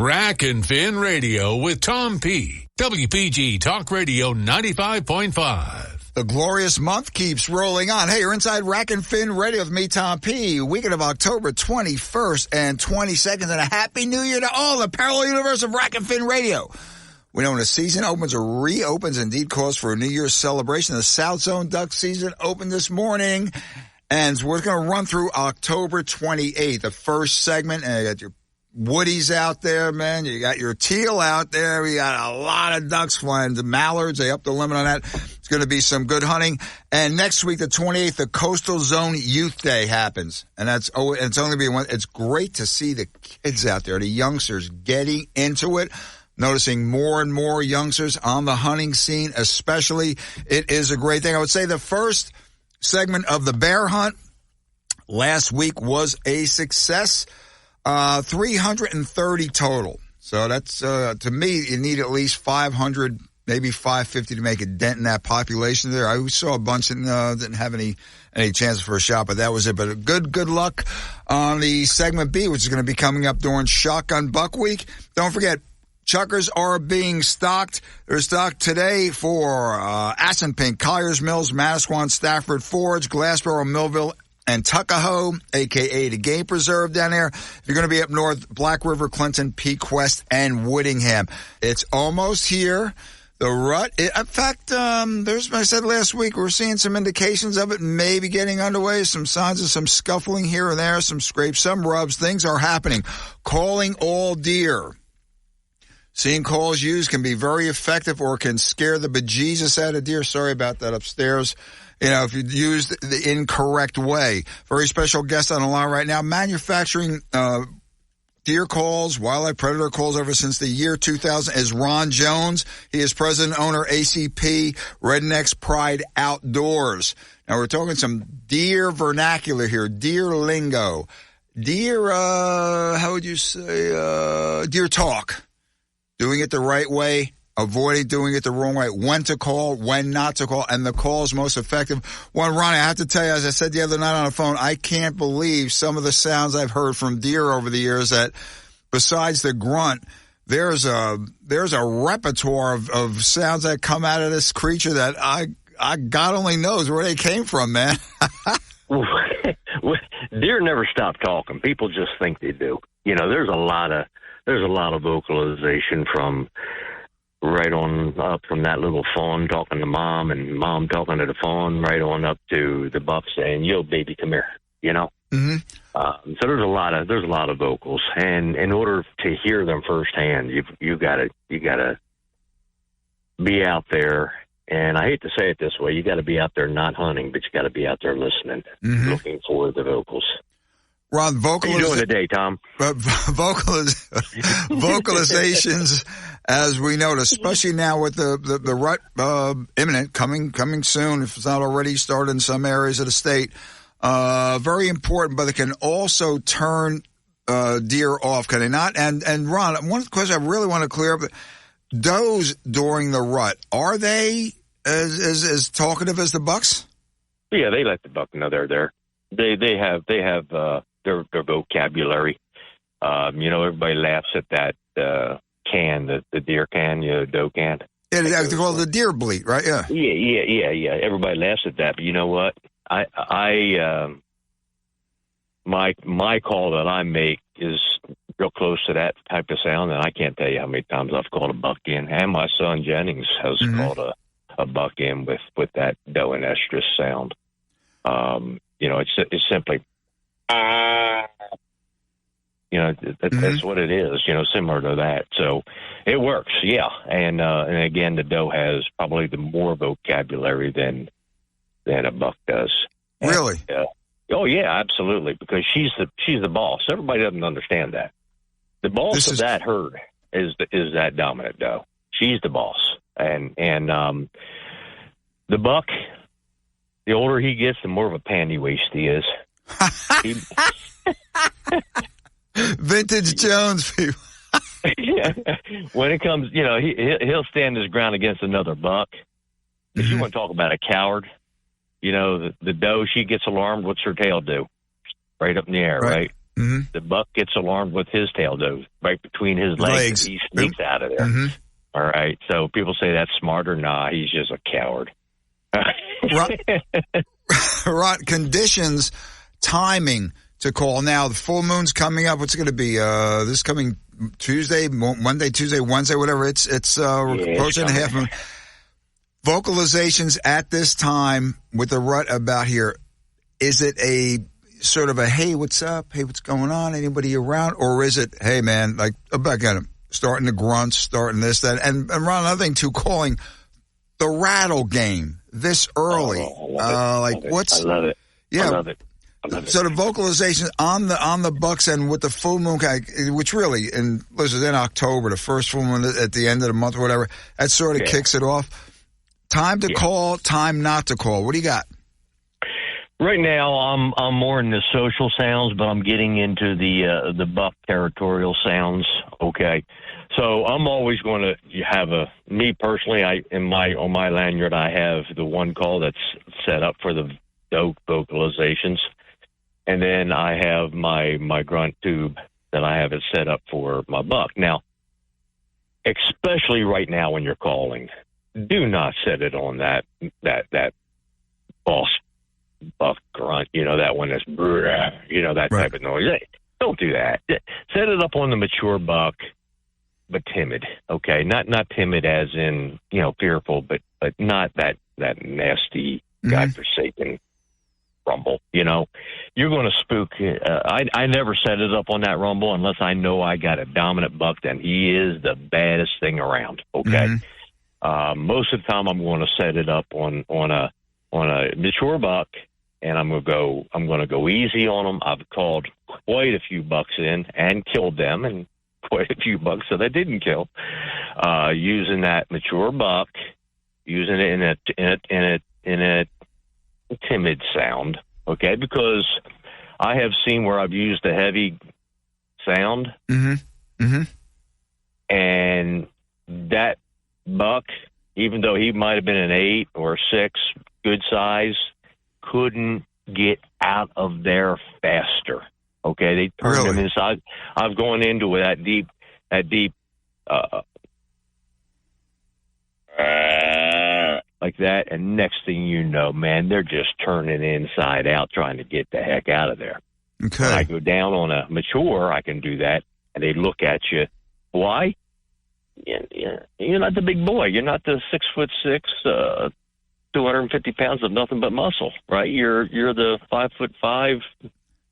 Rack and Fin Radio with Tom P. WPG Talk Radio 95.5. The glorious month keeps rolling on. Hey, you're inside Rack and Fin Radio with me, Tom P. Weekend of October 21st and 22nd, and a Happy New Year to all the parallel universe of Rack and Fin Radio. We know when the season opens or reopens, indeed calls for a New Year's celebration. The South Zone duck season opened this morning, and we're going to run through October 28th, the first segment, and you got your woodies out there, man. You got your teal out there. We got a lot of ducks flying. The mallards, they upped the limit on that. It's going to be some good hunting. And next week, the 28th, the Coastal Zone Youth Day happens. And it's only be one. It's great to see the kids out there, the youngsters getting into it. Noticing more and more youngsters on the hunting scene, especially. It is a great thing. I would say the first segment of the bear hunt last week was a success. 330 total. So that's, to me, you need at least 500, maybe 550 to make a dent in that population there. I saw a bunch that didn't have any chance for a shot, but that was it. But good luck on the segment B, which is going to be coming up during Shotgun Buck Week. Don't forget, chuckers are being stocked. They're stocked today for Assunpink, Colliers Mills, Manasquan, Stafford, Forge, Glassboro, Millville, and Tuckahoe, a.k.a. the Game Preserve down there. If you're going to be up north, Black River, Clinton, Pequest, and Whittingham. It's almost here. The rut, in fact, there's, I said last week, we're seeing some indications of it maybe getting underway, some signs of some scuffling here and there, some scrapes, some rubs. Things are happening. Calling all deer. Seeing calls used can be very effective or can scare the bejesus out of deer. Sorry about that upstairs. You know, if you used the incorrect way. Very special guest on the line right now, manufacturing deer calls, wildlife predator calls ever since the year 2000 is Ron Jones. He is president, owner, ACP, Rednecks Pride Outdoors. Now, we're talking some deer vernacular here, deer lingo, deer, how would you say, deer talk. Doing it the right way, avoiding doing it the wrong way, when to call, when not to call, and the call is most effective. Well, Ronnie, I have to tell you, as I said the other night on the phone, I can't believe some of the sounds I've heard from deer over the years that, besides the grunt, there's a repertoire of sounds that come out of this creature that I God only knows where they came from, man. Deer never stop talking. People just think they do. You know, there's a lot of vocalization from right on up from that little fawn talking to mom and mom talking to the fawn, right on up to the buck saying, "Yo, baby, come here," you know? Mm-hmm. So there's a lot of vocals, and in order to hear them firsthand, you gotta be out there. And I hate to say it this way, you got to be out there not hunting, but you got to be out there listening, looking for the vocals. Ron, How you doing today, Tom? Vocalizations, as we note, especially now with the rut imminent, coming soon, if it's not already started in some areas of the state, very important, but it can also turn deer off, can they not? And Ron, one question I really want to clear up, does during the rut, are they as talkative as the bucks? Yeah, they let the buck know they're there. They have their vocabulary. You know, everybody laughs at that can, the deer can, doe can. Yeah, they call it the deer bleat, right? Yeah. Yeah. Everybody laughs at that, but you know what? My call that I make is real close to that type of sound, and I can't tell you how many times I've called a buck in, and my son Jennings has called a buck in with that doe and estrus sound. You know, it's simply, you know, that's what it is, you know, similar to that. So it works, yeah. And again, the doe has probably the more vocabulary than a buck does. Really? Oh yeah, absolutely. Because she's the boss. Everybody doesn't understand that. The boss of that herd is that dominant doe. She's the boss, and the buck. The older he gets, the more of a panty waist he is. Vintage Jones, people. Yeah. When it comes, you know, he'll stand his ground against another buck. If you want to talk about a coward, you know, the doe, she gets alarmed. What's her tail do? Right up in the air, right? The buck gets alarmed with his tail, though, right between his legs. And he sneaks out of there. All right. So people say that's smarter. Nah, he's just a coward. Right. Conditions, timing to call. Now, the full moon's coming up. What's it going to be? This coming Tuesday, Monday, Tuesday, Wednesday, whatever. It's approaching a half moon. Vocalizations at this time with the rut about here. Is it a sort of a, hey, what's up? Hey, what's going on? Anybody around? Or is it, hey, man, like, back at him, starting the grunts, starting this, that. And Ron, another thing, too, calling the rattle game this early. I love it. Yeah. I love it. So the vocalization on the Bucks and with the full moon, which really, and listen, in October, the first full moon at the end of the month or whatever, that sort of kicks it off. Time to call, time not to call. What do you got? Right now, I'm more in the social sounds, but I'm getting into the buck territorial sounds. Okay, so I'm always going to have me personally. On my lanyard, I have the one call that's set up for the oak vocalizations, and then I have my grunt tube that I have it set up for my buck. Now, especially right now when you're calling, do not set it on that boss buck grunt, that one that's, that type of noise. Don't do that. Set it up on the mature buck, but timid. Okay, not timid as in fearful, but not that nasty godforsaken rumble. You're going to spook. I never set it up on that rumble unless I know I got a dominant buck. Then he is the baddest thing around. Okay, most of the time I'm going to set it up on a mature buck. And I'm going to go easy on them. I've called quite a few bucks in and killed them, and quite a few bucks that I didn't kill, using that mature buck, using it in a timid sound. Okay, because I have seen where I've used a heavy sound, and that buck, even though he might have been an 8 or 6, good size, couldn't get out of there faster. Okay, they turned him inside. I've gone into that deep, like that, and next thing you know, man, they're just turning inside out, trying to get the heck out of there. Okay, when I go down on a mature, I can do that, and they look at you. Why? You're not the big boy. You're not the 6'6", 250 pounds of nothing but muscle, right? You're the 5'5"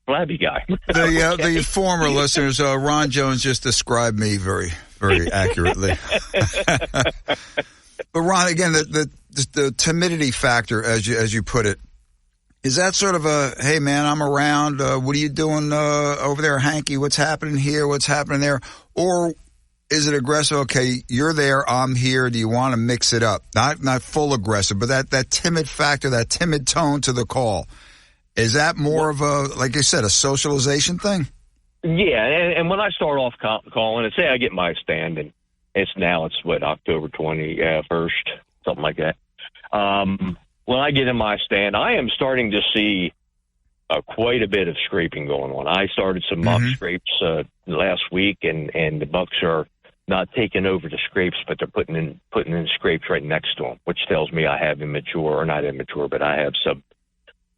flabby guy. The former listeners, Ron Jones just described me very, very accurately. But Ron, again, the timidity factor, as you put it, is that sort of a, hey man, I'm around. What are you doing over there, Hanky? What's happening here? What's happening there? Or is it aggressive? Okay, you're there, I'm here. Do you want to mix it up? Not full aggressive, but that timid factor, that timid tone to the call. Is that more of a, like you said, a socialization thing? Yeah, and when I start off calling, and say I get my stand, and it's October 21st, something like that. When I get in my stand, I am starting to see quite a bit of scraping going on. I started some mock scrapes last week, and the bucks are not taking over the scrapes, but they're putting in scrapes right next to them, which tells me I have immature, or not immature, but I have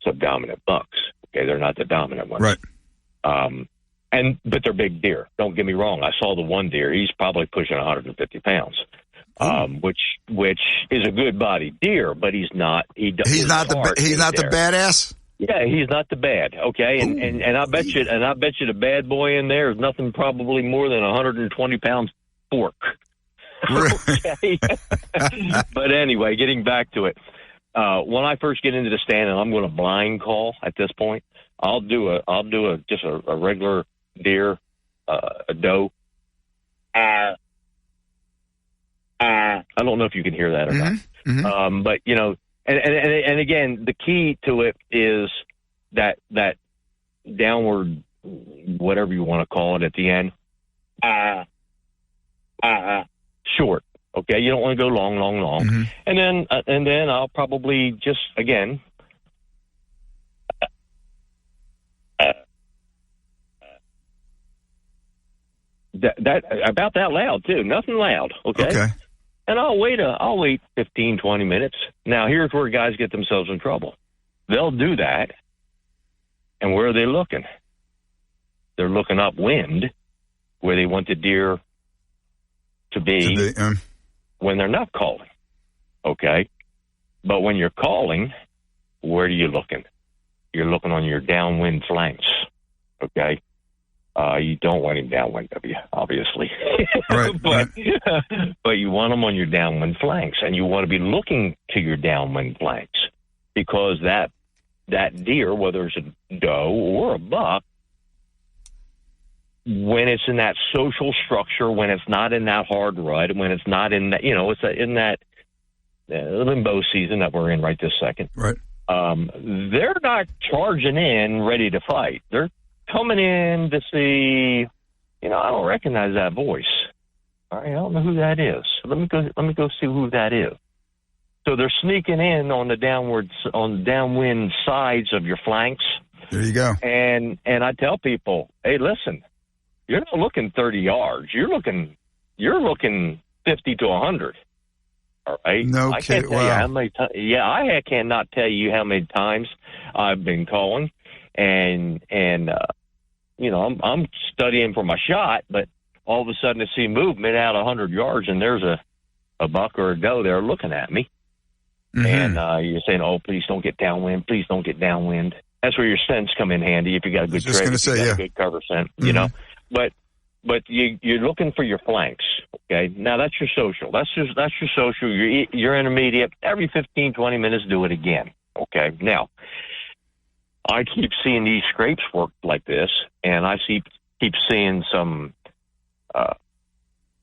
subdominant bucks. Okay, they're not the dominant ones. Right. But they're big deer. Don't get me wrong. I saw the one deer. He's probably pushing 150 pounds, which is a good body deer, but he's not. He's not the badass. Yeah, he's not the bad. Okay, and I bet you the bad boy in there is nothing probably more than 120 pounds pork. Okay. But anyway, getting back to it, when I first get into the stand and I'm going to blind call at this point, I'll do just a regular deer, a doe. I don't know if you can hear that or not. But and again, the key to it is that downward, whatever you want to call it at the end, short. Okay, you don't want to go long, and then I'll probably just again, that about that loud too. Nothing loud. Okay. And I'll wait 15, 20 minutes. Now here's where guys get themselves in trouble. They'll do that, and where are they looking? They're looking upwind, where they want the deer to be when they're not calling. Okay, but when you're calling, where are you looking? You're looking on your downwind flanks. Okay. You don't want him downwind of you, obviously. Right, but you want them on your downwind flanks, and you want to be looking to your downwind flanks, because that deer, whether it's a doe or a buck, when it's in that social structure, when it's not in that hard rut, when it's not in that, it's in that limbo season that we're in right this second. Right. They're not charging in ready to fight. They're coming in to see, I don't recognize that voice. All right, I don't know who that is. Let me go see who that is. So they're sneaking in on the downwind sides of your flanks. There you go. And I tell people, hey, listen, you're not looking 30 yards. You're looking 50 to 100. All right. No I can't tell you how many times. Yeah, I cannot tell you how many times I've been calling. And I'm studying for my shot, but all of a sudden I see movement out 100 yards, and there's a buck or a doe there looking at me. Mm-hmm. And you're saying, oh, please don't get downwind. Please don't get downwind. That's where your scents come in handy if you got a good trade, a good cover scent, mm-hmm. But you're looking for your flanks, okay? Now, that's your social. That's your social. Your intermediate. Every 15, 20 minutes, do it again, okay? Now, I keep seeing these scrapes work like this, and I keep seeing some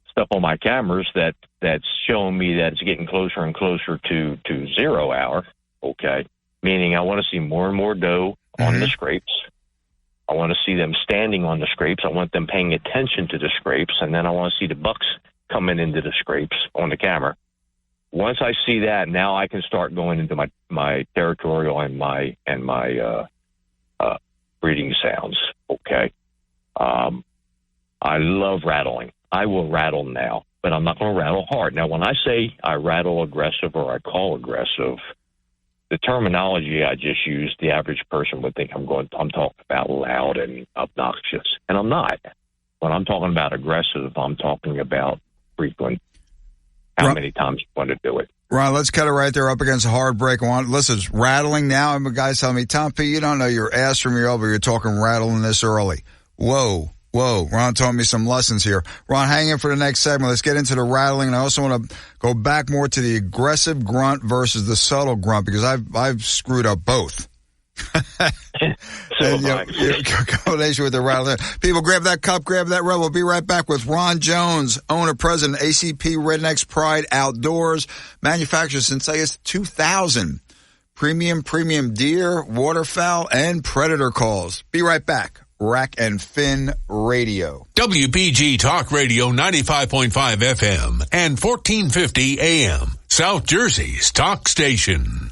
stuff on my cameras that's showing me that it's getting closer and closer to 0 hour, okay? Meaning I want to see more and more doe on the scrapes. I want to see them standing on the scrapes. I want them paying attention to the scrapes, and then I want to see the bucks coming into the scrapes on the camera. Once I see that, now I can start going into my territorial and my breeding sounds. Okay. I love rattling. I will rattle now, but I'm not going to rattle hard. Now, when I say I rattle aggressive or I call aggressive, the terminology I just used, the average person would think I'm talking about loud and obnoxious, and I'm not. When I'm talking about aggressive, I'm talking about frequent. How many times you want to do it? Ron, let's cut it right there up against a hard break. Listen, it's rattling now, and the guy's telling me, Tom P., you don't know your ass from your elbow. You're talking rattling this early. Whoa. Ron taught me some lessons here. Ron, hang in for the next segment. Let's get into the rattling, and I also want to go back more to the aggressive grunt versus the subtle grunt, because I've screwed up both. Combination with the rattling. People, grab that cup, grab that rub. We'll be right back with Ron Jones, owner, president, ACP Rednecks Pride Outdoors, manufacturer since, I guess, 2000. Premium deer, waterfowl, and predator calls. Be right back. Rack and Fin Radio. WPG Talk Radio 95.5 FM and 1450 AM. South Jersey's talk station.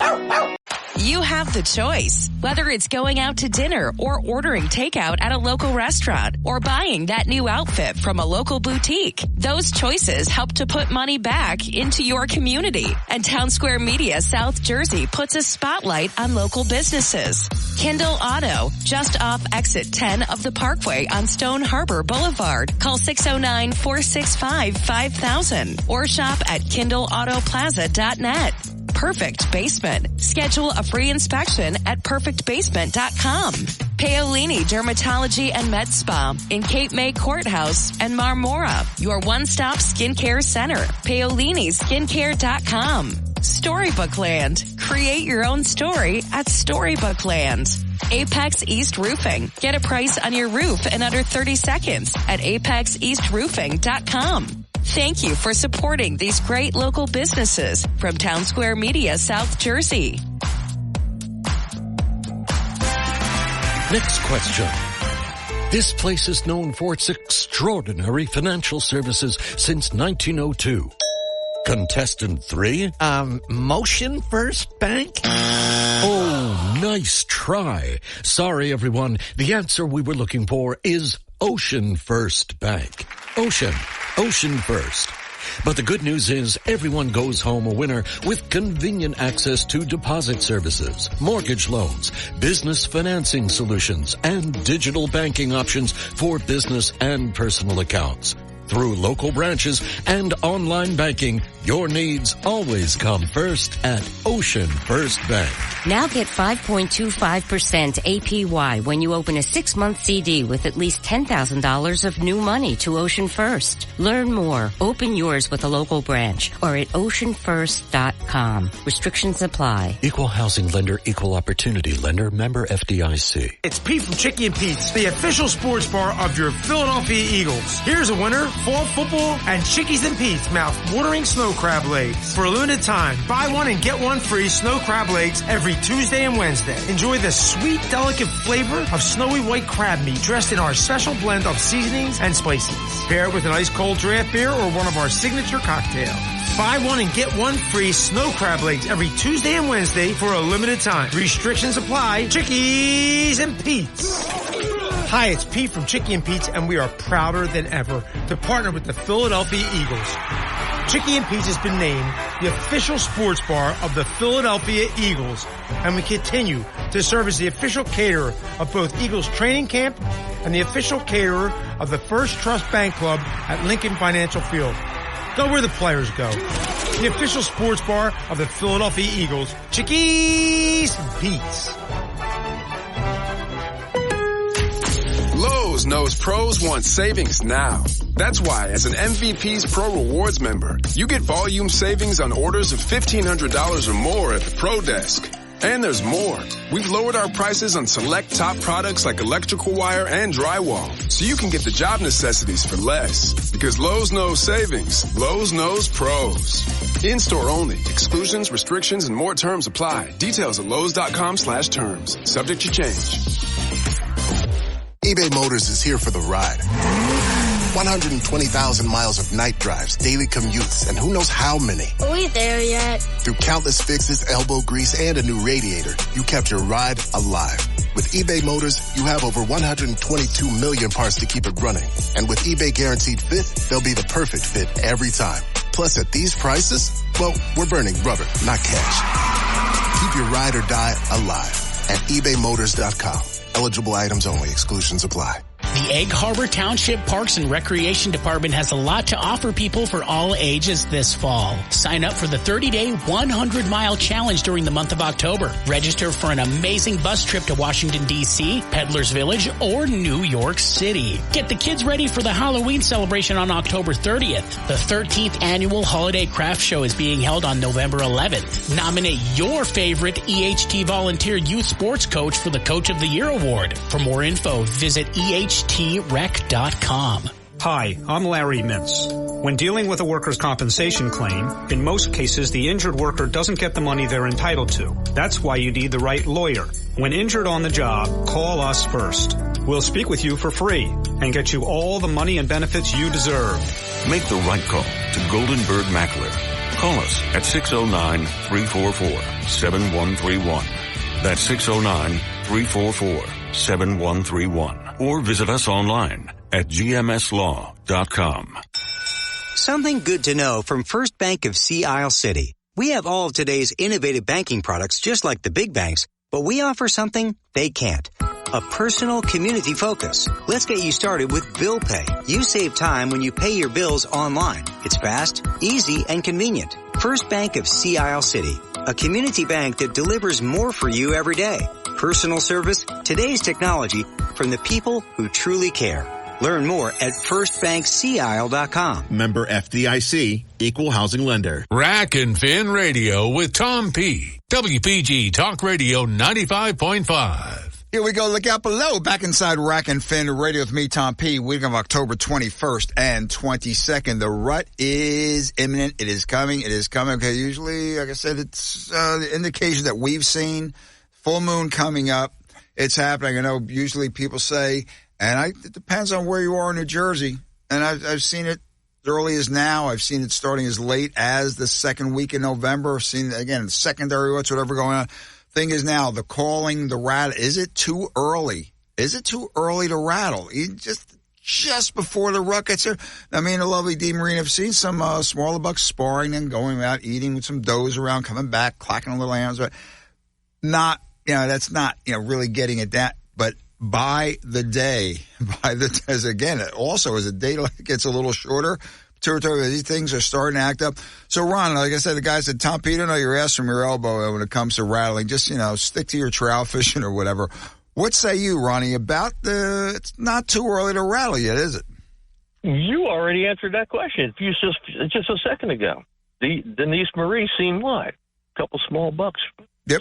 You have the choice. Whether it's going out to dinner or ordering takeout at a local restaurant or buying that new outfit from a local boutique, those choices help to put money back into your community. And Town Square Media South Jersey puts a spotlight on local businesses. Kindle Auto, just off exit 10 of the Parkway on Stone Harbor Boulevard. Call 609-465-5000 or shop at KindleAutoPlaza.net. Perfect Basement. Schedule a free inspection at perfectbasement.com. Paolini Dermatology and Med Spa in Cape May Courthouse and Marmora. Your one-stop skincare center. PaoliniSkincare.com. Storybookland. Create your own story at Storybookland. Apex East Roofing. Get a price on your roof in under 30 seconds at apexeastroofing.com. Thank you for supporting these great local businesses from Town Square Media, South Jersey. Next question. This place is known for its extraordinary financial services since 1902. Contestant 3? Motion First Bank? Oh, nice try. Sorry, everyone. The answer we were looking for is Ocean First Bank. Ocean First. But the good news is everyone goes home a winner with convenient access to deposit services, mortgage loans, business financing solutions, and digital banking options for business and personal accounts. Through local branches and online banking, your needs always come first at Ocean First Bank. Now get 5.25% APY when you open a 6-month CD with at least $10,000 of new money to Ocean First. Learn more. Open yours with a local branch or at oceanfirst.com. Restrictions apply. Equal housing lender, equal opportunity lender, member FDIC. It's Pete from Chicky and Pete's, the official sports bar of your Philadelphia Eagles. Here's a winner, fall football, and Chickies and Pete's mouth-watering snow crab legs. For a limited time, buy one and get one free snow crab legs every Tuesday and Wednesday. Enjoy the sweet, delicate flavor of snowy white crab meat dressed in our special blend of seasonings and spices. Pair it with an ice cold draft beer or one of our signature cocktails. Buy one and get one free snow crab legs every Tuesday and Wednesday for a limited time. Restrictions apply. Chickies and Pete's. Hi, it's Pete from Chicky and Pete's, and we are prouder than ever to partner with the Philadelphia Eagles. Chicky and Pete's has been named the official sports bar of the Philadelphia Eagles, and we continue to serve as the official caterer of both Eagles training camp and the official caterer of the First Trust Bank Club at Lincoln Financial Field. Go where the players go. The official sports bar of the Philadelphia Eagles, Chickies and Pete's. Lowe's knows pros want savings now. That's why, as an MVP's Pro Rewards member, you get volume savings on orders of $1,500 or more at the Pro Desk. And there's more. We've lowered our prices on select top products like electrical wire and drywall, so you can get the job necessities for less. Because Lowe's knows savings. Lowe's knows pros. In-store only. Exclusions, restrictions, and more terms apply. Details at Lowe's.com/terms. Subject to change. eBay Motors is here for the ride. 120,000 miles of night drives, daily commutes, and who knows how many. Are we there yet? Through countless fixes, elbow grease, and a new radiator, you kept your ride alive. With eBay Motors, you have over 122 million parts to keep it running. And with eBay Guaranteed Fit, they'll be the perfect fit every time. Plus, at these prices, well, we're burning rubber, not cash. Keep your ride or die alive at ebaymotors.com. Eligible items only. Exclusions apply. The Egg Harbor Township Parks and Recreation Department has a lot to offer people for all ages this fall. Sign up for the 30-day 100-mile challenge during the month of October. Register for an amazing bus trip to Washington, D.C., Peddlers Village, or New York City. Get the kids ready for the Halloween celebration on October 30th. The 13th annual Holiday Craft Show is being held on November 11th. Nominate your favorite EHT volunteer youth sports coach for the Coach of the Year Award. For more info, visit EHTRec.com. Hi, I'm Larry Mintz. When dealing with a workers' compensation claim, in most cases the injured worker doesn't get the money they're entitled to. That's why you need the right lawyer. When injured on the job, call us first. We'll speak with you for free and get you all the money and benefits you deserve. Make the right call to Goldenberg Mackler. Call us at 609-344-7131. That's 609-344-7131. Or visit us online at gmslaw.com. Something good to know from First Bank of Sea Isle City. We have all of today's innovative banking products just like the big banks, but we offer something they can't. A personal community focus. Let's get you started with Bill Pay. You save time when you pay your bills online. It's fast, easy, and convenient. First Bank of Sea Isle City. A community bank that delivers more for you every day. Personal service, today's technology, from the people who truly care. Learn more at firstbankseaisle.com. Member FDIC, Equal Housing Lender. Rack and Fin Radio with Tom P. WPG Talk Radio 95.5. Here we go. Look out below. Back inside Rack and Fin Radio with me, Tom P. Week of October 21st and 22nd. The rut is imminent. It is coming. It is coming. Okay, usually, like I said, it's the indication that we've seen. Full moon coming up. It's happening. I know usually people say, it depends on where you are in New Jersey. And I've seen it as early as now. I've seen it starting as late as the second week in November. I've seen, again, secondary what's whatever going on. Thing is now, the calling, the rattle. Is it too early? Is it too early to rattle? You just just before the rut gets here. I mean, the lovely D. Marine, I've seen some smaller bucks sparring and going out, eating with some does around, coming back, clacking a little hands. But not, that's not, really getting at that. But by the day, as again, also as the day gets a little shorter, these things are starting to act up. So, Ron, like I said, the guy said, Tom Peter, know your ass from your elbow when it comes to rattling. Just, stick to your trout fishing or whatever. What say you, Ronnie, about it's not too early to rattle yet, is it? You already answered that question just a second ago. Denise Marie seen what? A couple small bucks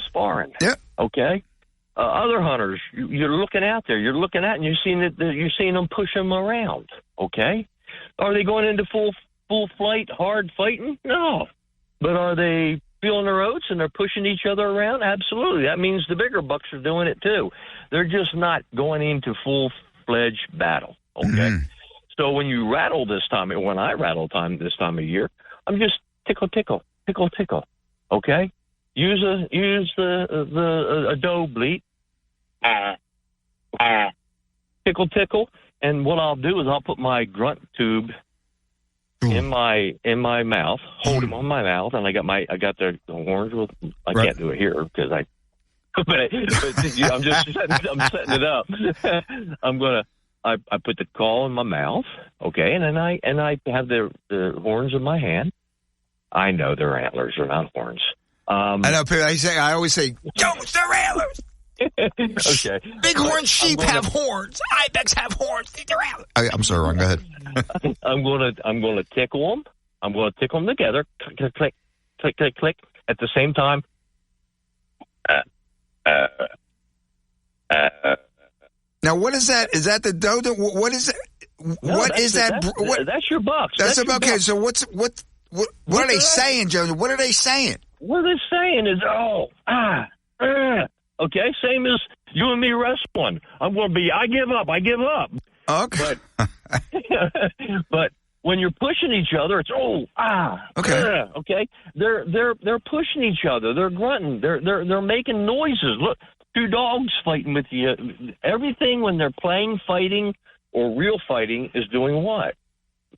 sparring. Yep. Okay. Other hunters, you're looking out there. You're looking at and you're seeing them push them around. Okay. Are they going into full flight, hard fighting? No. But are they feeling their oats and they're pushing each other around? Absolutely. That means the bigger bucks are doing it too. They're just not going into full-fledged battle. Okay. Mm-hmm. So when you rattle when I rattle this time of year, I'm just tickle, tickle, tickle, tickle. Okay. Use the doe bleat. Tickle, tickle. And what I'll do is I'll put my grunt tube in my mouth, hold him on my mouth, and I got the horns with. I can't do it here because but I'm setting it up. I put the call in my mouth, okay, and then I have the horns in my hand. I know they're antlers, they're not horns. I know. I always say, "Don't, they're antlers." Okay. Bighorn sheep have horns. Ibex have horns. They're antlers. I'm sorry, Ron. Go ahead. I'm gonna tickle them. I'm gonna tickle them together. Click, click, click, click, click. At the same time. Now, what is that? Is that the doe? What is it? What is that? That's your bucks. That's about okay. So what are they saying, Joe? What are they saying? What they're saying is, okay, same as you and me wrestling. I'm going to be, I give up. Okay. But when you're pushing each other, it's okay. Okay. They're pushing each other. They're grunting. They're making noises. Look, two dogs fighting with you. Everything when they're playing fighting or real fighting is doing what?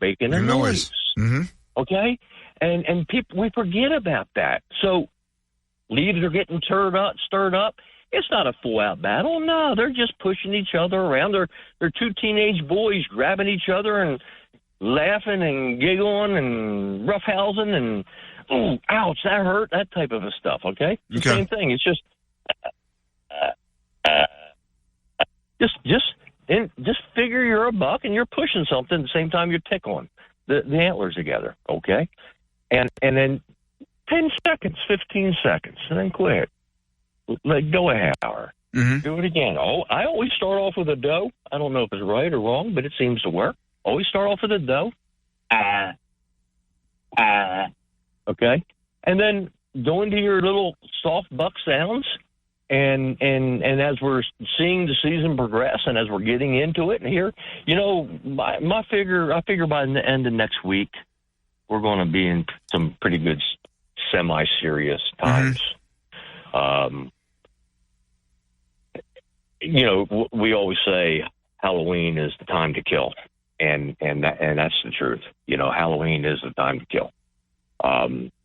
Making a noise. Mm-hmm. Okay. And people, we forget about that. So leaves are getting stirred up. It's not a full-out battle. No, they're just pushing each other around. They're two teenage boys grabbing each other and laughing and giggling and roughhousing and, oh, ouch, that hurt, that type of stuff, okay? The same thing. It's just just figure you're a buck and you're pushing something at the same time you're tickling the antlers together, okay? And then 10 seconds, 15 seconds, and then quit. Let go a half hour. Mm-hmm. Do it again. Oh, I always start off with a doe. I don't know if it's right or wrong, but it seems to work. Always start off with a doe. Okay? And then go into your little soft buck sounds, and as we're seeing the season progress and as we're getting into it here, I figure by the end of next week, we're going to be in some pretty good semi-serious times. Mm-hmm. We always say Halloween is the time to kill, and that's the truth. Halloween is the time to kill.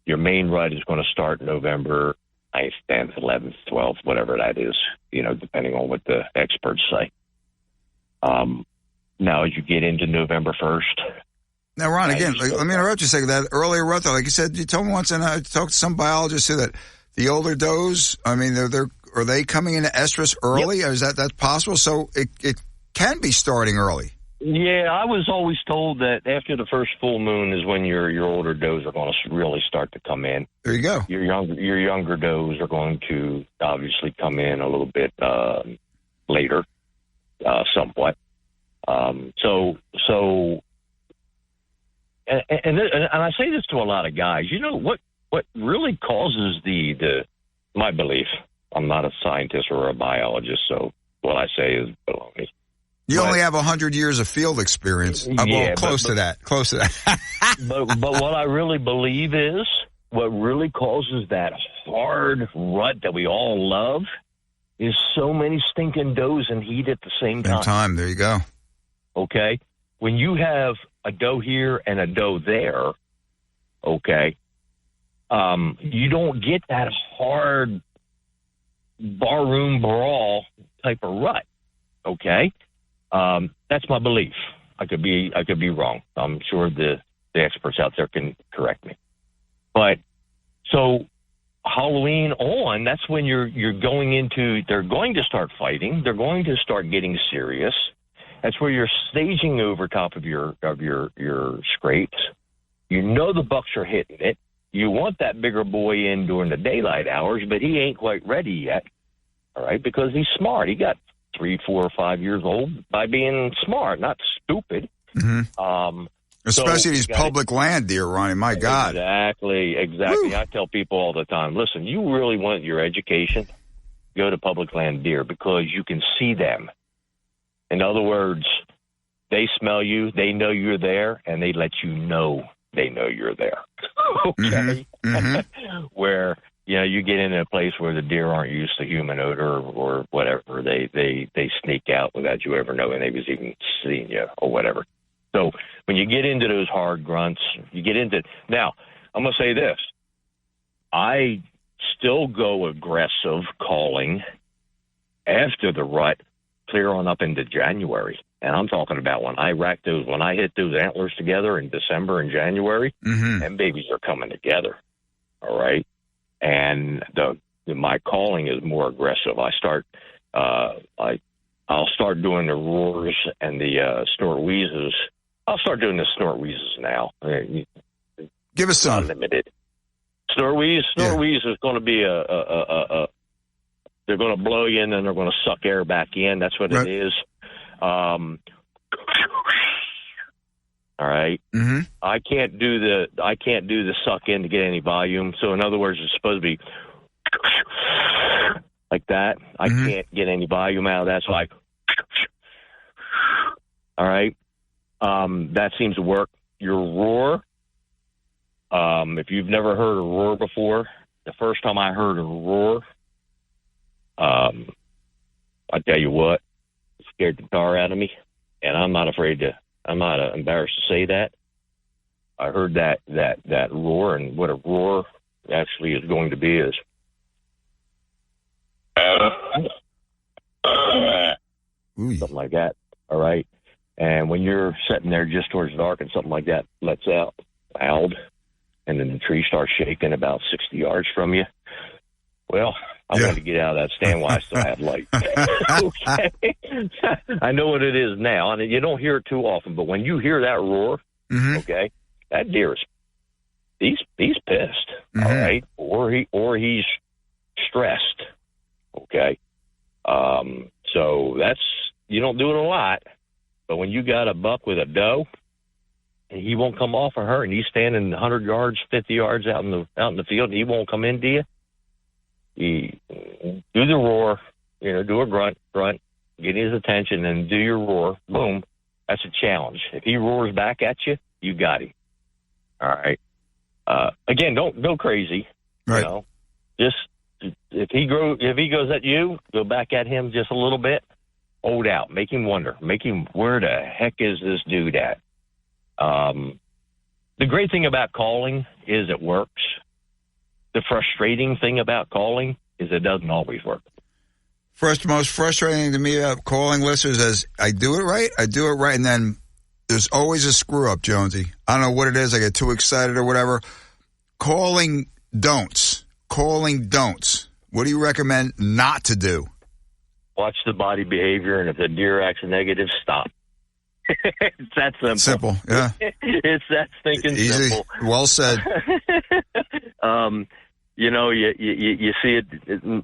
Your main rut is going to start November 9th, 10th, 11th, 12th, whatever that is, depending on what the experts say. Now, as you get into November 1st. Now, Ron, again, let me interrupt you a second. That earlier rut, like you said, you told me once, and I talked to some biologists who that the older does, I mean, are they coming into estrus early? Yep. Is that's possible? So it can be starting early. Yeah, I was always told that after the first full moon is when your older does are going to really start to come in. There you go. Your younger does are going to obviously come in a little bit later, somewhat. And I say this to a lot of guys. What really causes my belief? I'm not a scientist or a biologist, so what I say is baloney. You only have 100 years of field experience. Close to that. but what I really believe is what really causes that hard rut that we all love is so many stinking does and heat at the same time. There you go. Okay? when you have a doe here and a doe there, okay, you don't get that hard barroom brawl type of rut, okay? That's my belief. I could be wrong. I'm sure the experts out there can correct me. But so Halloween on, that's when you're going into, they're going to start fighting. They're going to start getting serious. That's where you're staging over top of your scrapes. You know the bucks are hitting it. You want that bigger boy in during the daylight hours, but he ain't quite ready yet. All right, because he's smart. He got 3, 4, or 5 years old by being smart, not stupid. Mm-hmm. Especially these public land deer, Ronnie. My God. Exactly. Woo. I tell people all the time, listen, you really want your education, go to public land deer because you can see them. In other words, they smell you, they know you're there, and they let you know they know you're there. Okay? Mm-hmm. Where, you get into a place where the deer aren't used to human odor or whatever. They sneak out without you ever knowing they was even seeing you or whatever. So when you get into those hard grunts, now, I'm going to say this. I still go aggressive calling after the rut clear on up into January. And I'm talking about when I hit those antlers together in December and January, and babies are coming together. All right. And my calling is more aggressive. I'll start doing the roars and the snort wheezes. I'll start doing the snort wheezes now. Give us some. Unlimited. Snort wheeze is going to be they're going to blow you in and they're going to suck air back in. That's what it is. All right. Mm-hmm. I can't do the suck in to get any volume. So in other words, it's supposed to be like that. I can't get any volume out of that. So all right. That seems to work. Your roar. If you've never heard a roar before, the first time I heard a roar, I tell you what, it scared the tar out of me, and I'm not embarrassed to say that. I heard that roar, and what a roar actually is going to be is something like that. All right. And when you're sitting there just towards the dark and something like that lets out loud, and then the tree starts shaking about 60 yards from you, well, I want to get out of that stand while I still have light. Okay. I know what it is now, and you don't hear it too often, but when you hear that roar, okay, that deer he's pissed, all right, or he's stressed, okay. So you don't do it a lot. But when you got a buck with a doe, and he won't come off of her, and he's standing 100 yards, 50 yards out in the field, and he won't come into you, you do the roar, do a grunt, get his attention, and do your roar. Boom. That's a challenge. If he roars back at you, you got him. All right. Again, don't go crazy. Right. Just if he goes at you, go back at him just a little bit. Hold out, make him wonder, where the heck is this dude at? The great thing about calling is it works. The frustrating thing about calling is it doesn't always work. Most frustrating to me about calling listeners is I do it right, and then there's always a screw up, Jonesy. I don't know what it is. I get too excited or whatever. Calling don'ts. What do you recommend not to do? Watch the body behavior, and if the deer acts negative, stop. It's that simple. Simple, yeah. It's that stinking easy. Simple. Well said. You see it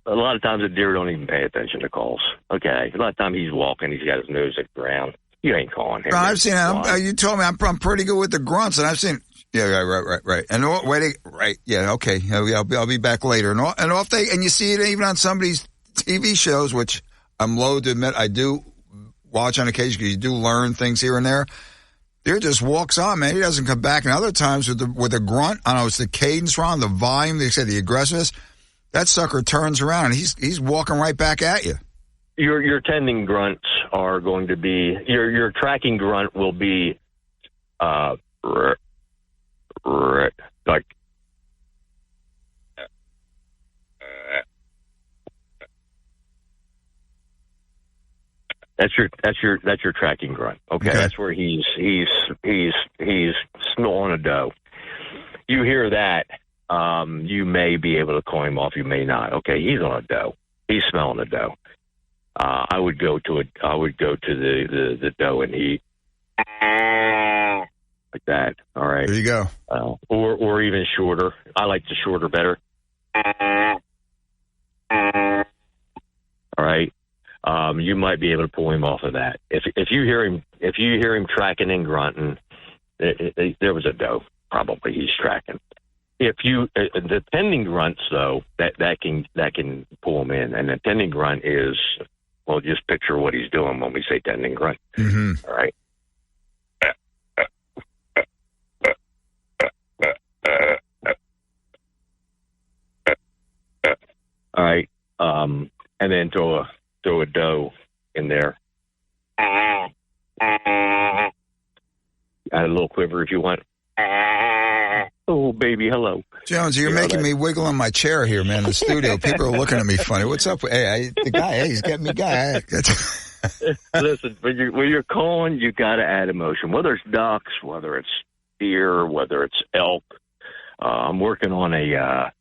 a lot of times. The deer don't even pay attention to calls. Okay, a lot of times he's walking, he's got his nose at the ground. You ain't calling him. I've seen it. You told me I'm pretty good with the grunts, and I've seen. Yeah, right. And right. Yeah, okay. I'll be back later. And you see it even on somebody's TV shows, which I'm loath to admit I do watch on occasion because you do learn things here and there. Deer just walks on, man. He doesn't come back. And other times with a grunt, I don't know, it's the cadence wrong, the volume, they say the aggressiveness. That sucker turns around and he's walking right back at you. Your tending grunts are going to be your tracking grunt will be like that's your tracking grunt. Okay, that's where he's smelling a doe. You hear that, you may be able to call him off. You may not. Okay, he's on a doe. He's smelling a doe. I would go to the doe and he like that. All right. There you go. Or even shorter. I like the shorter better. All right. You might be able to pull him off of that. If you hear him tracking and grunting, there was a doe. Probably he's tracking. If you the tending grunts though, that can pull him in, and the tending grunt is, well, just picture what he's doing when we say tending grunt. Mm-hmm. All right. All right. And then throw a doe in there. Add a little quiver if you want. Oh, baby, hello. Jones, you're making me wiggle on my chair here, man, in the studio. People are looking at me funny. What's up? Hey, he's getting me guy. Listen, when you're calling, you got to add emotion. Whether it's ducks, whether it's deer, whether it's elk. I'm working on a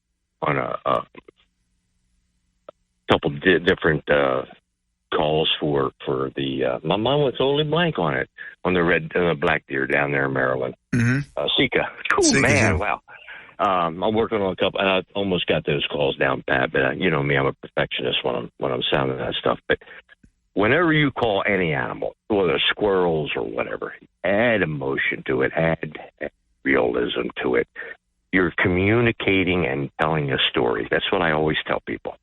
couple different calls for the. My mom was totally blank on it on the black deer down there in Maryland. Mm-hmm. Sika. Cool, Sika, man. yeah. Wow. I'm working on a couple, and I almost got those calls down pat. But you know me, I'm a perfectionist when I'm sounding that stuff. But whenever you call any animal, whether it's squirrels or whatever, add emotion to it, add realism to it. You're communicating and telling a story. That's what I always tell people.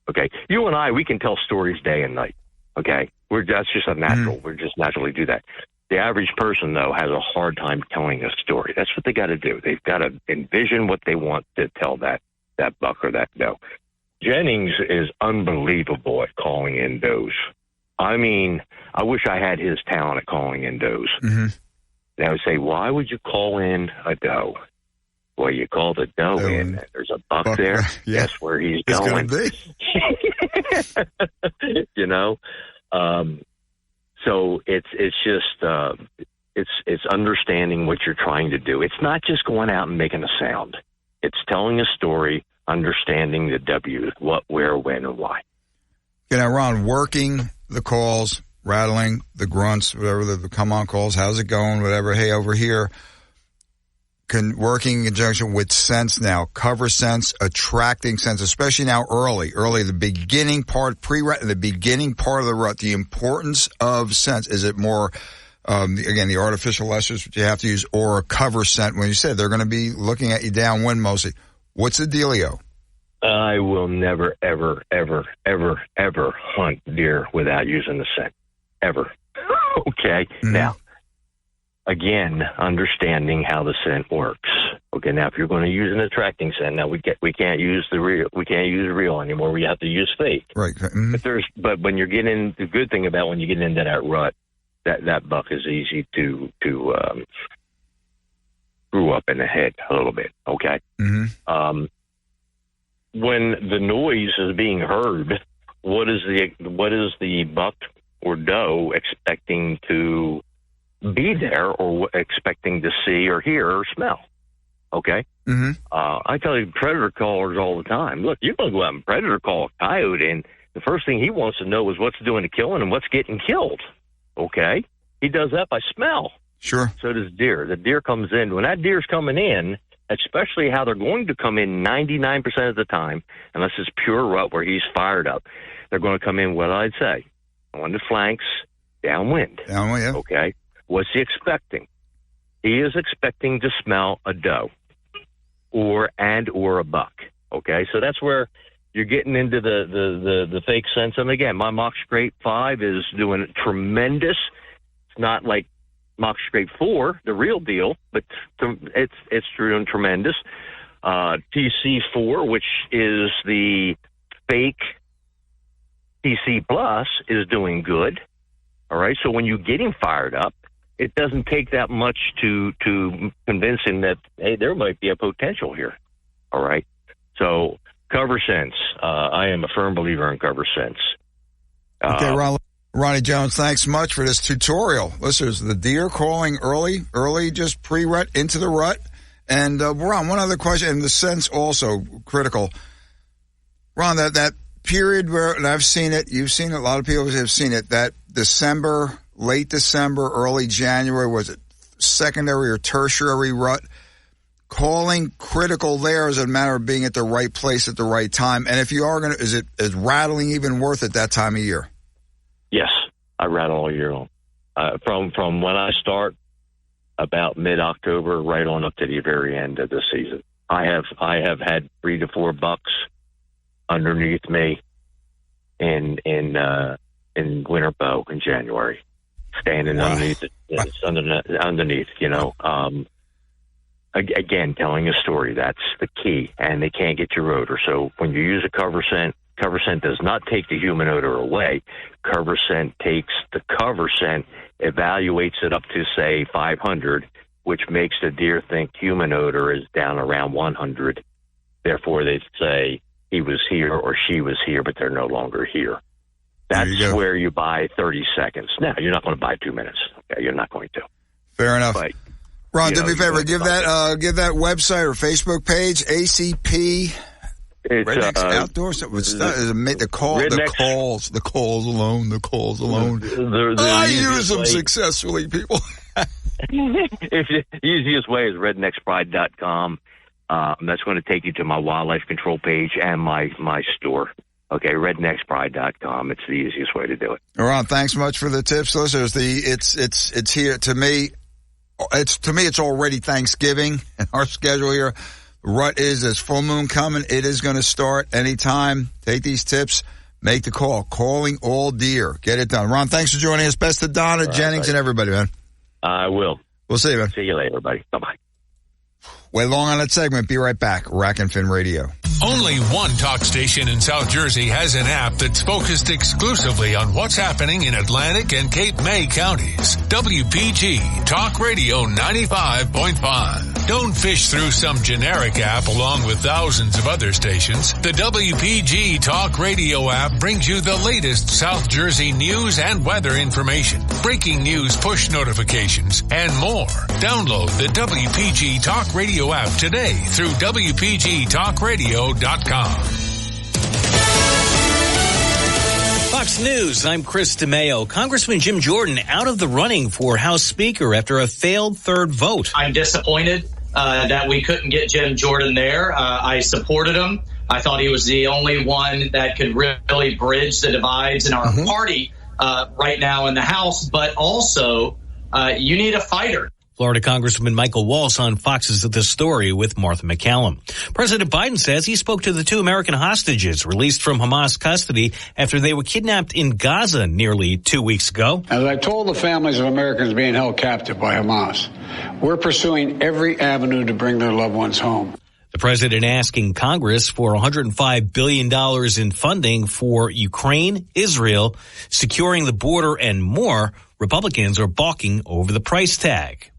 Okay, you and I, we can tell stories day and night. Okay, that's just a natural. We're just naturally do that. The average person, though, has a hard time telling a story. That's what they got to do. They've got to envision what they want to tell that buck or that doe. Jennings is unbelievable at calling in does. I mean, I wish I had his talent at calling in does. Mm-hmm. And I would say, why would you call in a doe? Well, you call the doe in, and there's a buck there. Yeah. Guess where he's going. You know? So it's just it's understanding what you're trying to do. It's not just going out and making a sound. It's telling a story, understanding the W's, what, where, when, and why. You know, Ron, working the calls, rattling the grunts, whatever the come on calls, how's it going, whatever. Hey, over here. Working in conjunction with sense now, cover sense, attracting sense, especially now early, the beginning part, the beginning part of the rut, the importance of sense. Is it more, again, the artificial lessers you have to use, or a cover scent? When you said they're going to be looking at you downwind mostly, what's the dealio? I will never, ever, ever, ever, ever hunt deer without using the scent. Ever. Okay. Mm-hmm. Now, again, understanding how the scent works. Okay, now if you're going to use an attracting scent, now we can't use real anymore. We have to use fake. Right. Mm-hmm. But when you're getting, the good thing about when you get into that rut, that buck is easy to screw up in the head a little bit. Okay. Mm-hmm. When the noise is being heard, what is the buck or doe expecting to be there or expecting to see or hear or smell? Okay. Mm-hmm. I tell you, predator callers all the time. Look, you're going to go out and predator call a coyote, and the first thing he wants to know is what's doing the killing and what's getting killed. Okay. He does that by smell. Sure. So does deer. The deer comes in. When that deer's coming in, especially how they're going to come in 99% of the time, unless it's pure rut where he's fired up, they're going to come in, what I'd say, on the flanks, downwind. Downwind, yeah. Okay. What's he expecting? He is expecting to smell a doe or a buck. Okay, so that's where you're getting into the fake sense. And again, my Mock Scrape 5 is doing tremendous. It's not like Mock Scrape 4, the real deal, but it's doing tremendous. TC4, which is the fake TC Plus is doing good. All right. So when you get him fired up, it doesn't take that much to convince him that, hey, there might be a potential here. All right. So Cover Sense. I am a firm believer in Cover Sense. Okay, Ronnie Jones, thanks much for this tutorial. Listeners, the deer calling early, just pre-rut into the rut. And Ron, one other question, and the sense also critical. Ron, that period where, and I've seen it, you've seen it, a lot of people have seen it, that December, late December, early January, was it secondary or tertiary rut? Calling critical there is a matter of being at the right place at the right time. And if you are going to, is rattling even worth it that time of year? Yes, I rattle all year long. From when I start about mid-October right on up to the very end of the season. I have had 3 to 4 bucks underneath me in winter bow in January, standing underneath, you know. Again, telling a story, that's the key, and they can't get your odor. So when you use a Cover Scent does not take the human odor away. Cover Scent takes the Cover Scent, evaluates it up to, say, 500, which makes the deer think human odor is down around 100. Therefore, they say he was here or she was here, but they're no longer here. That's where you buy 30 seconds. Now, you're not going to buy 2 minutes. Okay, you're not going to. Fair enough. But, Ron, do me a favor. Give that website or Facebook page, ACP. It's Rednecks Outdoors. The calls alone. I use them successfully, people. The easiest way is redneckspride.com. That's going to take you to my wildlife control page and my store. Okay, redneckspride.com. It's the easiest way to do it. Ron, thanks much for the tips, listeners. It's here to me. It's already Thanksgiving in our schedule here. Rut is, there's full moon coming. It is going to start anytime. Take these tips. Make the call. Calling all deer. Get it done. Ron, thanks for joining us. Best to Donna, Jennings, and everybody, man. I will. We'll see you, man. See you later, buddy. Bye-bye. Way long on that segment. Be right back. Rack and Fin Radio. Only one talk station in South Jersey has an app that's focused exclusively on what's happening in Atlantic and Cape May counties. WPG Talk Radio 95.5. Don't fish through some generic app along with thousands of other stations. The WPG Talk Radio app brings you the latest South Jersey news and weather information, breaking news push notifications, and more. Download the WPG Talk Radio app today through WPGTalkRadio.com. Fox News, I'm Chris DeMeo. Congressman Jim Jordan out of the running for House Speaker after a failed third vote. I'm disappointed that we couldn't get Jim Jordan there. I supported him. I thought he was the only one that could really bridge the divides in our party right now in the House. But also, you need a fighter. Florida Congressman Michael Waltz on Fox's The Story with Martha McCallum. President Biden says he spoke to the 2 American hostages released from Hamas custody after they were kidnapped in Gaza nearly 2 weeks ago. As I told the families of Americans being held captive by Hamas, we're pursuing every avenue to bring their loved ones home. The president asking Congress for $105 billion in funding for Ukraine, Israel, securing the border, and more. Republicans are balking over the price tag.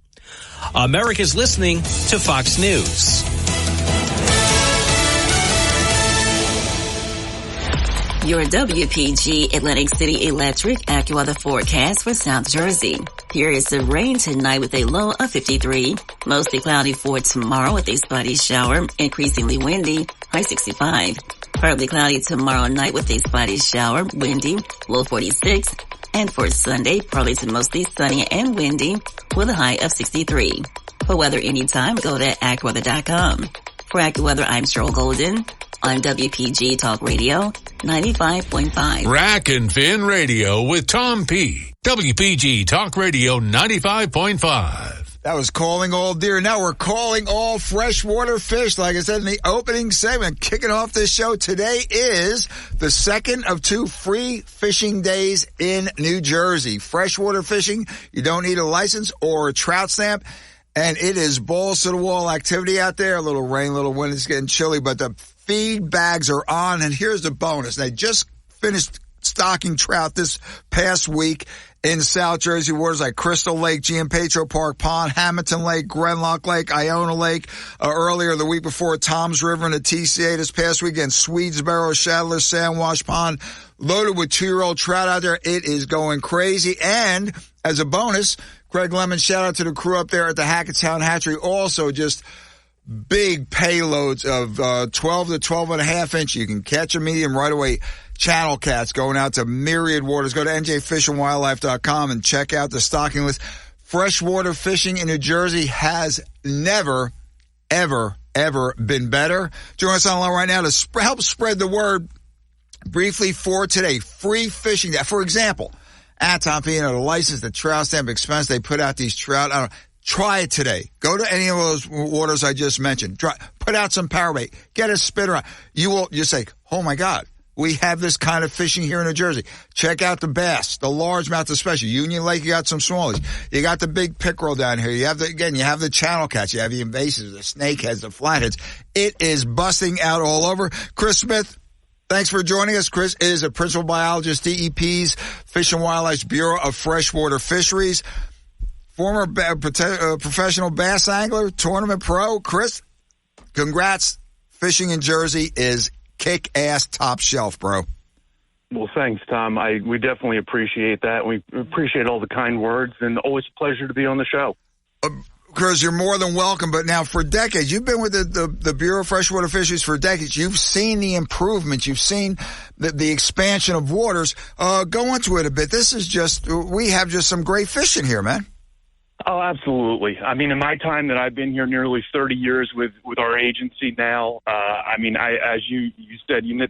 America's listening to Fox News. Your WPG Atlantic City Electric AccuWeather forecast for South Jersey. Here is the rain tonight with a low of 53. Mostly cloudy for tomorrow with a spotty shower. Increasingly windy, high 65. Partly cloudy tomorrow night with a spotty shower. Windy, low 46. And for Sunday, partly to mostly sunny and windy with a high of 63. For weather anytime, go to AccuWeather.com. For AccuWeather, I'm Cheryl Golden on WPG Talk Radio 95.5. Rack and Fin Radio with Tom P. WPG Talk Radio 95.5. That was calling all deer. Now we're calling all freshwater fish. Like I said in the opening segment, kicking off this show today is the second of 2 free fishing days in New Jersey. Freshwater fishing, you don't need a license or a trout stamp. And it is balls to the wall activity out there. A little rain, a little wind. It's getting chilly, but the feed bags are on. And here's the bonus. They just finished stocking trout this past week in South Jersey waters like Crystal Lake, Giampetro Park Pond, Hamilton Lake, Grenlock Lake, Iona Lake. Earlier the week before, Toms River and the TCA this past weekend, Swedesboro, Shadler, Sandwash Pond, loaded with 2-year-old trout out there. It is going crazy. And as a bonus, Craig Lemon, shout out to the crew up there at the Hackettstown Hatchery. Also just big payloads of 12 to 12.5 inch. You can catch a medium right away. Channel cats going out to myriad waters. Go to njfishandwildlife.com and check out the stocking list. Freshwater fishing in New Jersey has never, ever, ever been better. Join us online right now to help spread the word briefly for today. Free fishing day. For example, Tom Pino, the license, the trout stamp expense, they put out these trout. I don't know. Try it today. Go to any of those waters I just mentioned. Put out some power bait. Get a spinner on. You will just say, oh my God, we have this kind of fishing here in New Jersey. Check out the bass, the largemouth especially. Union Lake, you got some smallies. You got the big pickerel down here. You have the channel cats. You have the invasives, the snakeheads, the flatheads. It is busting out all over. Chris Smith, thanks for joining us. Chris is a principal biologist, DEP's Fish and Wildlife Bureau of Freshwater Fisheries. Former professional bass angler, tournament pro. Chris, congrats. Fishing in Jersey is kick-ass top shelf, bro. Well, thanks, Tom. We definitely appreciate that. We appreciate all the kind words, and always a pleasure to be on the show. Chris, you're more than welcome. But now for decades, you've been with the Bureau of Freshwater Fisheries for decades. You've seen the improvements. You've seen the expansion of waters. Go into it a bit. This is we have just some great fishing here, man. Oh, absolutely. I mean, in my time that I've been here, nearly 30 years with our agency now, as you said, you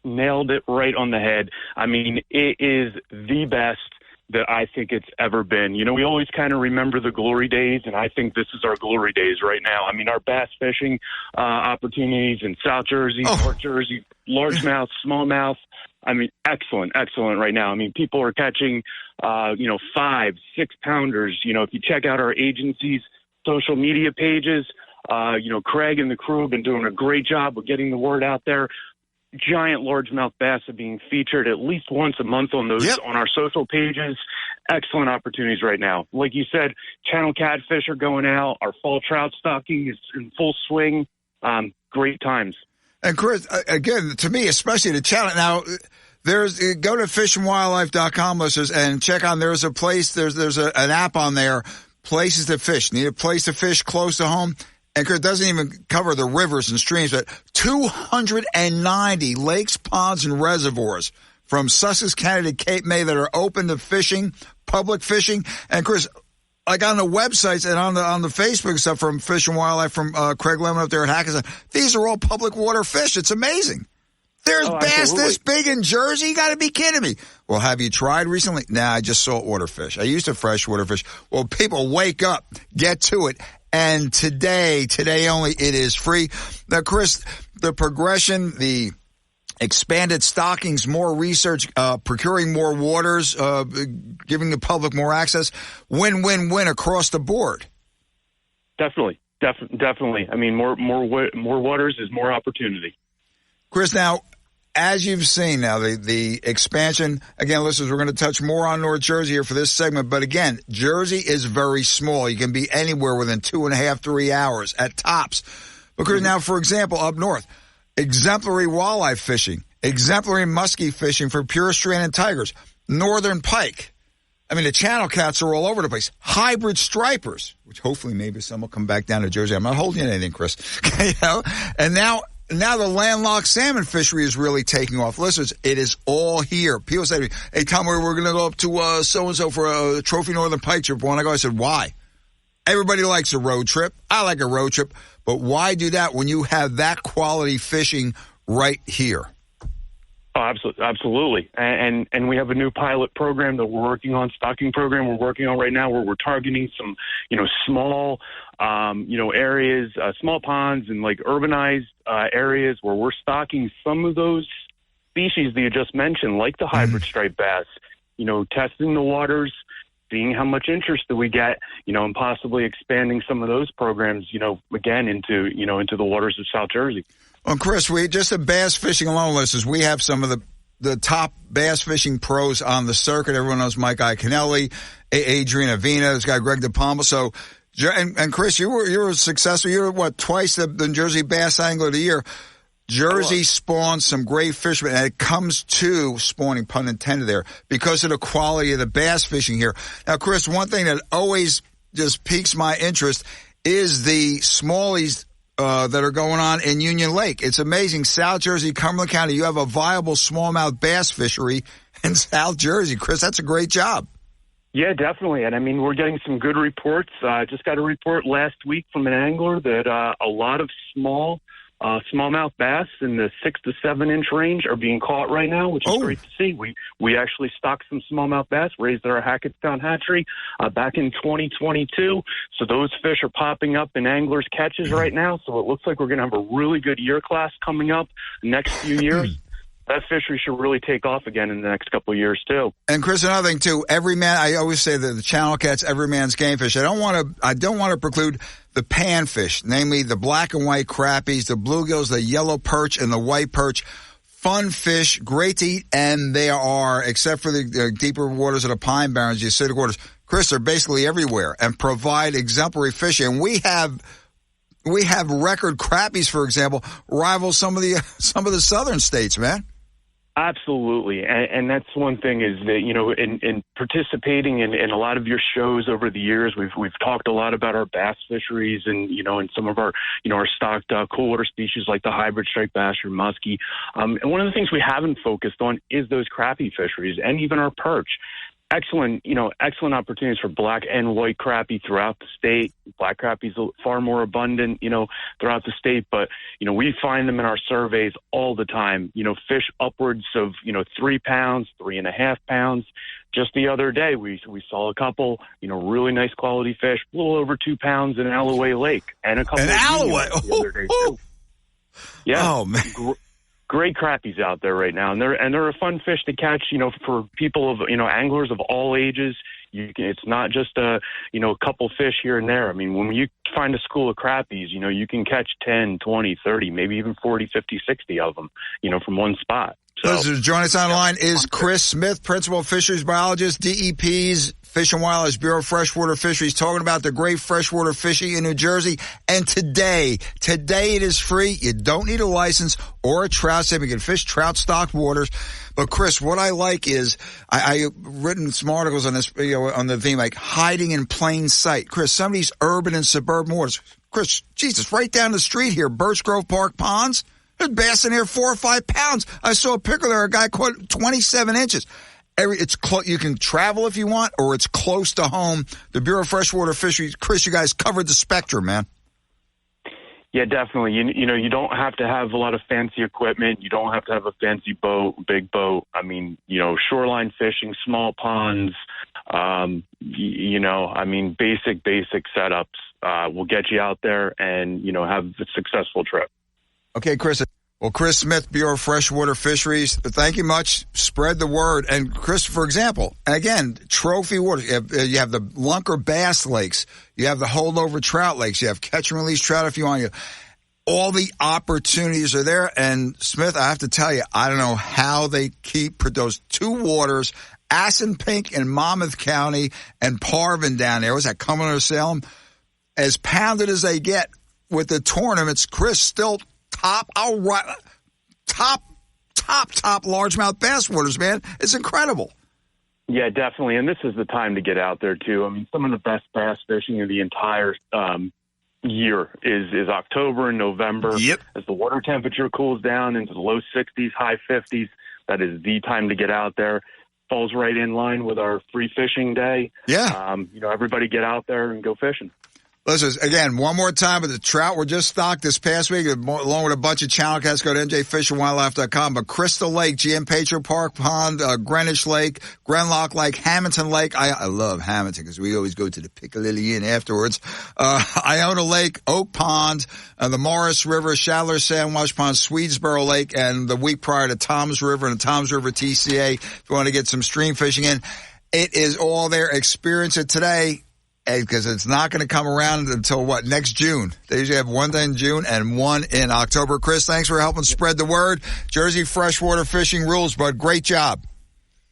nailed it right on the head. I mean, it is the best that I think it's ever been. You know, we always kind of remember the glory days, and I think this is our glory days right now. I mean, our bass fishing opportunities in South Jersey, North Jersey, largemouth, smallmouth. I mean, excellent right now. I mean, people are catching, 5, 6 pounders. You know, if you check out our agency's social media pages, Craig and the crew have been doing a great job of getting the word out there. Giant largemouth bass are being featured at least once a month on those on our social pages. Excellent opportunities right now. Like you said, channel catfish are going out. Our fall trout stocking is in full swing. Great times. And Chris, again, to me, especially the channel. Now, go to fishandwildlife.com, listeners, and check on, there's a place, there's an app on there, places to fish. Need a place to fish close to home? And it doesn't even cover the rivers and streams, but 290 lakes, ponds, and reservoirs from Sussex County to Cape May that are open to fishing, public fishing. And Chris, like on the websites and on the Facebook stuff from Fish and Wildlife, from Craig Lemon up there at Hackettstown, these are all public water fish. It's amazing. There's bass this big in Jersey. You got to be kidding me. Well, have you tried recently? Nah, I just saltwater fish. I used to freshwater fish. Well, people, wake up, get to it. And today only, it is free. Now, Chris, the progression, the expanded stockings, more research, procuring more waters, giving the public more access, win across the board. Definitely. I mean, more waters is more opportunity. Chris, now, as you've seen now, the expansion, again, listeners, we're going to touch more on North Jersey here for this segment. But again, Jersey is very small. You can be anywhere within 2.5, 3 hours at tops. Because now, for example, up north, exemplary walleye fishing, exemplary muskie fishing for pure strain and tigers, northern pike. I mean, the channel cats are all over the place. Hybrid stripers, which hopefully maybe some will come back down to Jersey. I'm not holding anything, Chris. And now the landlocked salmon fishery is really taking off. Listeners, it is all here. People say to me, hey, Tom, we're going to go up to so-and-so for a trophy northern pike trip. When I go, I said, why? Everybody likes a road trip. I like a road trip. But why do that when you have that quality fishing right here? Oh, absolutely. And we have a new pilot program that we're working on, stocking program we're working on right now, where we're targeting some, small, areas, small ponds and like urbanized areas where we're stocking some of those species that you just mentioned, like the hybrid striped bass, testing the waters, seeing how much interest that we get, and possibly expanding some of those programs, again, into the waters of South Jersey. Well, Chris, just the bass fishing alone, listeners, we have some of the the top bass fishing pros on the circuit. Everyone knows Mike Iaconelli, Adrian Avina, this guy Greg DePalma. So, and Chris, you were successful. You were twice the New Jersey Bass Angler of the Year. Jersey spawns some great fishermen, and it comes to spawning, pun intended there, because of the quality of the bass fishing here. Now, Chris, one thing that always just piques my interest is the smallies that are going on in Union Lake. It's amazing. South Jersey, Cumberland County, you have a viable smallmouth bass fishery in South Jersey. Chris, that's a great job. Yeah, definitely. And I mean, we're getting some good reports. I just got a report last week from an angler that a lot of smallmouth bass in the 6 to 7 inch range are being caught right now, which is great to see. We actually stocked some smallmouth bass, raised at our Hackettstown hatchery back in 2022. So those fish are popping up in anglers' catches right now. So it looks like we're going to have a really good year class coming up the next few years. That fishery should really take off again in the next couple of years, too. And Chris, another thing, too, I always say that the channel cat's every man's game fish. I don't want to preclude the panfish, namely the black and white crappies, the bluegills, the yellow perch, and the white perch. Fun fish, great to eat, and they are, except for the deeper waters of the Pine Barrens, the acidic waters, Chris, they're basically everywhere and provide exemplary fishing. And we have record crappies, for example, rival some of the southern states, man. Absolutely. And that's one thing is that, in participating in a lot of your shows over the years, we've talked a lot about our bass fisheries and, and some of our, our stocked cool water species like the hybrid striped bass or muskie. And one of the things we haven't focused on is those crappie fisheries and even our perch. Excellent opportunities for black and white crappie throughout the state. Black crappie's far more abundant, throughout the state, but, we find them in our surveys all the time, fish upwards of, 3 pounds, 3.5 pounds. Just the other day, we saw a couple, really nice quality fish, a little over 2 pounds in Alloway Lake and a couple of Alloway. The other day too. Yeah. Oh, man. Great crappies out there right now, and they're a fun fish to catch. For people of anglers of all ages. It's not just a couple fish here and there. I mean, when you find a school of crappies, you can catch 10, 20, 30, maybe even 40, 50, 60 of them, from one spot. So, joining us online is Chris Smith, Principal Fisheries Biologist, DEP's Fish and Wildlife Bureau of Freshwater Fisheries, talking about the great freshwater fishing in New Jersey. And today it is free. You don't need a license or a trout sim. You can fish trout-stocked waters. But Chris, what I like is I've written some articles on this, on the theme like hiding in plain sight. Chris, some of these urban and suburban waters. Chris, Jesus, right down the street here, Birch Grove Park Ponds. There's bass in here 4 or 5 pounds. I saw a picture there. A guy caught 27 inches. You can travel if you want, or it's close to home. The Bureau of Freshwater Fisheries, Chris, you guys covered the spectrum, man. Yeah, definitely. You don't have to have a lot of fancy equipment. You don't have to have a fancy boat, big boat. I mean, shoreline fishing, small ponds. Basic setups will get you out there and have a successful trip. Okay, Chris. Well, Chris Smith, Bureau of Freshwater Fisheries, thank you much. Spread the word. And Chris, for example, again, trophy water. You have the Lunker Bass Lakes. You have the holdover trout lakes. You have catch and release trout if you want. All the opportunities are there. And Smith, I have to tell you, I don't know how they keep those two waters, Assunpink in Monmouth County and Parvin down there. Was that Cumberland or Salem? As pounded as they get with the tournaments, Chris, still top largemouth bass waters, man. It's incredible. Yeah, definitely. And this is the time to get out there, too. I mean, some of the best bass fishing of the entire year is October and November. Yep. As the water temperature cools down into the low 60s, high 50s, that is the time to get out there. Falls right in line with our free fishing day. Yeah. Everybody get out there and go fishing. Listen, again, one more time, but the trout were just stocked this past week, along with a bunch of channel cats. Go to njfishandwildlife.com. But Crystal Lake, GM Patriot Park Pond, Greenwich Lake, Grenlock Lake, Hamilton Lake. I love Hamilton because we always go to the Piccadilly Inn afterwards. Iona Lake, Oak Pond, the Morris River, Shattler Sandwich Pond, Swedesboro Lake, and the week prior to Toms River and the Toms River TCA. If you want to get some stream fishing in, it is all there. Experience it today. because it's not going to come around until next June. They usually have one day in June and one in October. Chris, thanks for helping spread the word. Jersey freshwater fishing rules, bud. Great job.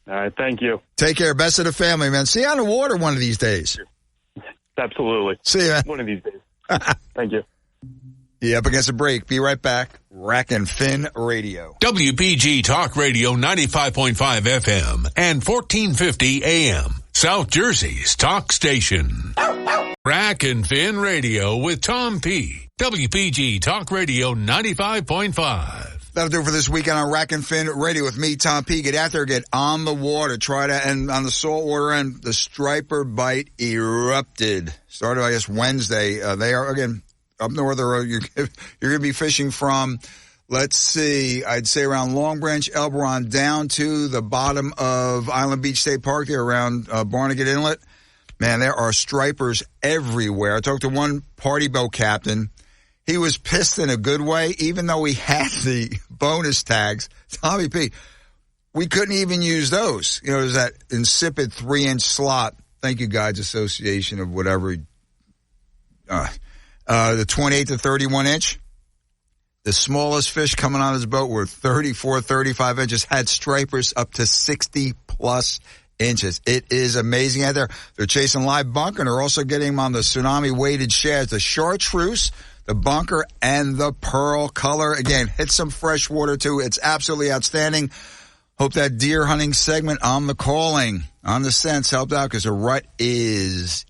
All right, thank you. Take care. Best of the family, man. See you on the water one of these days. Absolutely. See you, man. One of these days. Thank you. Yeah, up against a break. Be right back. Rack and Fin Radio. WPG Talk Radio 95.5 FM and 1450 AM. South Jersey's talk station. Rack and Fin Radio with Tom P. WPG Talk Radio 95.5. That'll do it for this weekend on Rack and Fin Radio with me, Tom P. Get out there, get on the water, try to, and on the saltwater end, the striper bite erupted. Started, I guess, Wednesday. They are, again, up north, you're going to be fishing from, let's see, I'd say around Long Branch, Elberon, down to the bottom of Island Beach State Park there around Barnegat Inlet. Man, there are stripers everywhere. I talked to one party boat captain. He was pissed in a good way, even though we had the bonus tags. Tommy P, we couldn't even use those. You know, there's that insipid 3-inch slot. Thank you, Guides Association of whatever. The 28 to 31 inch. The smallest fish coming on his boat were 34, 35 inches, had stripers up to 60 plus inches. It is amazing out there. They're chasing live bunker, and they're also getting them on the tsunami weighted shads, the chartreuse, the bunker, and the pearl color. Again, hit some fresh water too. It's absolutely outstanding. Hope that deer hunting segment on the calling, on the sense helped out, because the rut is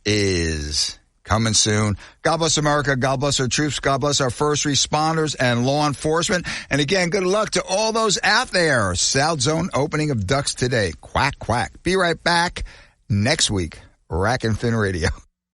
coming soon. God bless America. God bless our troops. God bless our first responders and law enforcement. And again, good luck to all those out there. South Zone opening of ducks today. Quack, quack. Be right back next week. Rack and Fin Radio.